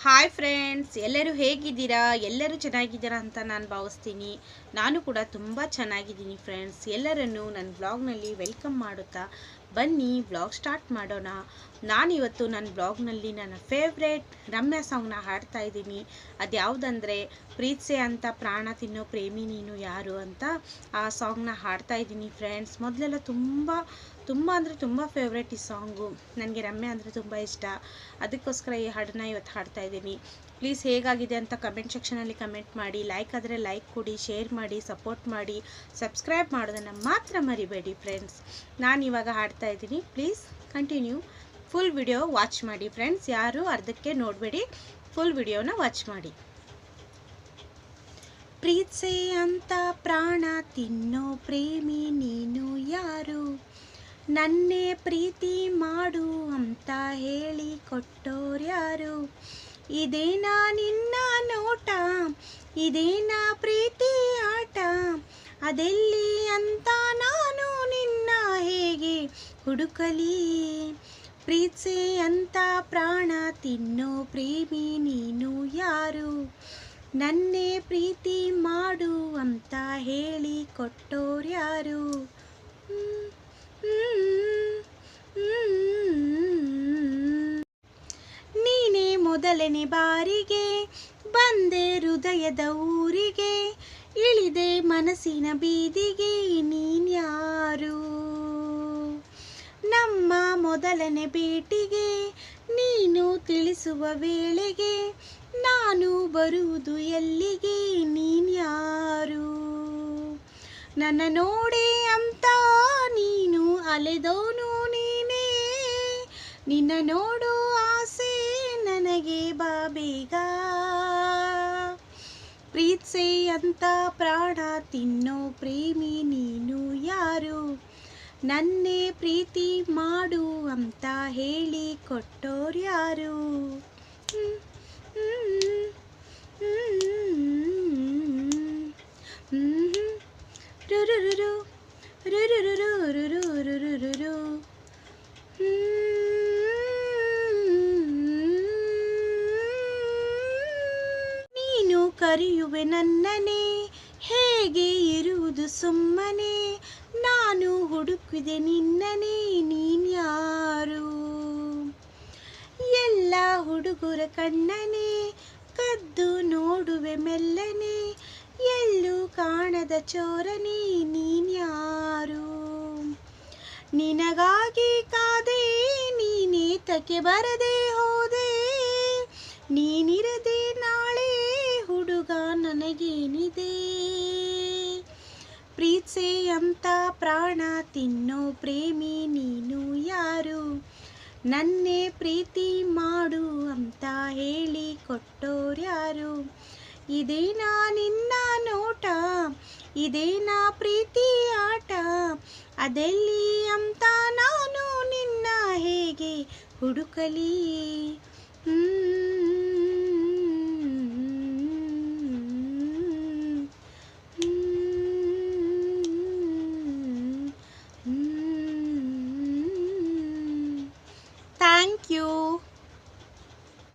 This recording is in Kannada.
ಹಾಯ್ ಫ್ರೆಂಡ್ಸ್, ಎಲ್ಲರೂ ಹೇಗಿದ್ದೀರಾ? ಎಲ್ಲರೂ ಚೆನ್ನಾಗಿದ್ದೀರಾ ಅಂತ ನಾನು ಭಾವಿಸ್ತೀನಿ. ನಾನು ಕೂಡ ತುಂಬ ಚೆನ್ನಾಗಿದ್ದೀನಿ ಫ್ರೆಂಡ್ಸ್. ಎಲ್ಲರನ್ನು ನನ್ನ ಬ್ಲಾಗ್ನಲ್ಲಿ ವೆಲ್ಕಮ್ ಮಾಡುತ್ತಾ ಬನ್ನಿ ಬ್ಲಾಗ್ ಸ್ಟಾರ್ಟ್ ಮಾಡೋಣ. ನಾನಿವತ್ತು ನನ್ನ ಬ್ಲಾಗ್ನಲ್ಲಿ ನನ್ನ ಫೇವ್ರೇಟ್ ರಮ್ಯಾ ಸಾಂಗ್ನ ಹಾಡ್ತಾ ಇದ್ದೀನಿ. ಅದು ಯಾವುದಂದರೆ ಪ್ರೀತ್ಸೆ ಅಂತ ಪ್ರಾಣ ತಿನ್ನೋ ಪ್ರೇಮಿ ನೀನು ಯಾರು ಅಂತ ಆ ಸಾಂಗ್ನ ಹಾಡ್ತಾ ಇದ್ದೀನಿ ಫ್ರೆಂಡ್ಸ್. ಮೊದಲೆಲ್ಲ ತುಂಬ ಅಂದರೆ ತುಂಬ ಫೇವ್ರೇಟ್ ಈ ಸಾಂಗು. ನನಗೆ ರಮ್ಯಾ ಅಂದರೆ ತುಂಬ ಇಷ್ಟ. ಅದಕ್ಕೋಸ್ಕರ ಈ ಹಾಡನ್ನ ಇವತ್ತು ಹಾಡ್ತಾ ಇದ್ದೀನಿ. ಪ್ಲೀಸ್ ಹೇಗಾಗಿದೆ ಅಂತ ಕಮೆಂಟ್ ಸೆಕ್ಷನಲ್ಲಿ ಕಮೆಂಟ್ ಮಾಡಿ. ಲೈಕ್ ಆದರೆ ಲೈಕ್ ಕೊಡಿ, ಶೇರ್ ಮಾಡಿ, ಸಪೋರ್ಟ್ ಮಾಡಿ, ಸಬ್ಸ್ಕ್ರೈಬ್ ಮಾಡೋದನ್ನು ಮಾತ್ರ ಮರಿಬೇಡಿ ಫ್ರೆಂಡ್ಸ್. ನಾನು ಇವಾಗ ಹಾಡ್ತಾ ಇದ್ದೀನಿ. Please continue, full video watch ಮಾಡಿ ಫ್ರೆಂಡ್ಸ್. ಯಾರು ಅರ್ಧಕ್ಕೆ ನೋಡಬೇಡಿ, ಫುಲ್ ವಿಡಿಯೋನ ವಾಚ್ ಮಾಡಿ. ಪ್ರೀತ್ಸೆ ಅಂತ ಪ್ರಾಣ ತಿನ್ನೋ ಪ್ರೇಮಿ ನೀನು ಯಾರು? ನನ್ನೇ ಪ್ರೀತಿ ಮಾಡು ಅಂತ ಹೇಳಿ ಕೊಟ್ಟೋರ್ಯಾರು? ಇದೇನಾ ನಿನ್ನ ನೋಟ, ಇದೇನಾ ಪ್ರೀತಿ ಆಟ? ಅದೆಲ್ಲಿ ಅಂತ ನಾನು ನಿನ್ನ ಹೇಗೆ ಹುಡುಕಲಿ? ಪ್ರೀತ್ಸೆ ಅಂತ ಪ್ರಾಣ ತಿನ್ನೋ ಪ್ರೇಮಿ ನೀನು ಯಾರು? ನನ್ನೇ ಪ್ರೀತಿ ಮಾಡು ಅಂತ ಹೇಳಿ ಕೊಟ್ಟೋರ್ಯಾರು? ನೀನೇ ಮೊದಲನೇ ಬಾರಿಗೆ ಬಂದೆ ಹೃದಯದ ಊರಿಗೆ, ಇಳಿದೆ ಮನಸ್ಸಿನ ಬೀದಿಗೆ, ನೀನ್ಯಾರು? ನಮ್ಮ ಮೊದಲನೇ ಭೇಟಿಗೆ ನೀನು ತಿಳಿಸುವ ವೇಳೆಗೆ ನಾನು ಬರುವುದು ಎಲ್ಲಿಗೆ? ನೀನ್ಯಾರು? ನನ್ನ ನೋಡೆ ಅಂತ ನೀನು ಅಲೆದೋನು ನೀನೇ, ನಿನ್ನ ನೋಡು ಆಸೆ ನನಗೆ ಬಾ ಬೇಗ. ಪ್ರೀತ್ಸೆ ಅಂತ ಪ್ರಾಣ ತಿನ್ನೋ ಪ್ರೇಮಿ ನೀನು ಯಾರು? ನನ್ನೇ ಪ್ರೀತಿ ಮಾಡು ಅಂತ ಹೇಳಿ ಕೊಟ್ಟೋರ್ಯಾರು? ನೀನು ಕರೆಯುವೆ ನನ್ನನೆ, ಹೇಗೆ ಇರುವುದು ಸುಮ್ಮನೆ? ನಾನು ಹುಡುಕಿದೆ ನಿನ್ನನೆ, ನೀನ್ಯಾರು? ಎಲ್ಲ ಹುಡುಗರ ಕಣ್ಣನೆ ಕದ್ದು ನೋಡುವೆ ಮೆಲ್ಲನೆ, ಎಲ್ಲೂ ಕಾಣದ ಚೋರನೆ, ನೀನ್ಯಾರು? ನಿನಗಾಗಿ ಕಾದೆ ನೀನೇತಕ್ಕೆ ಬರದೆ ಹೋದೆ, ನೀನಿರದೆ ನಾಳೆ ಹುಡುಗ ನನಗೇನಿದೆ? ಪ್ರೀತ್ಸೆ ಅಂತ ಪ್ರಾಣ ತಿನ್ನೋ ಪ್ರೇಮಿ ನೀನು ಯಾರು? ನನ್ನೇ ಪ್ರೀತಿ ಮಾಡು ಅಂತ ಹೇಳಿ ಕೊಟ್ಟೋರ್ಯಾರು? ಇದೇನಾ ನಿನ್ನ ನೋಟ, ಇದೇನಾ ಪ್ರೀತಿ ಆಟ? ಅದೆಲ್ಲಿ ಅಂತ ನಾನು ನಿನ್ನ ಹೇಗೆ ಹುಡುಕಲಿ?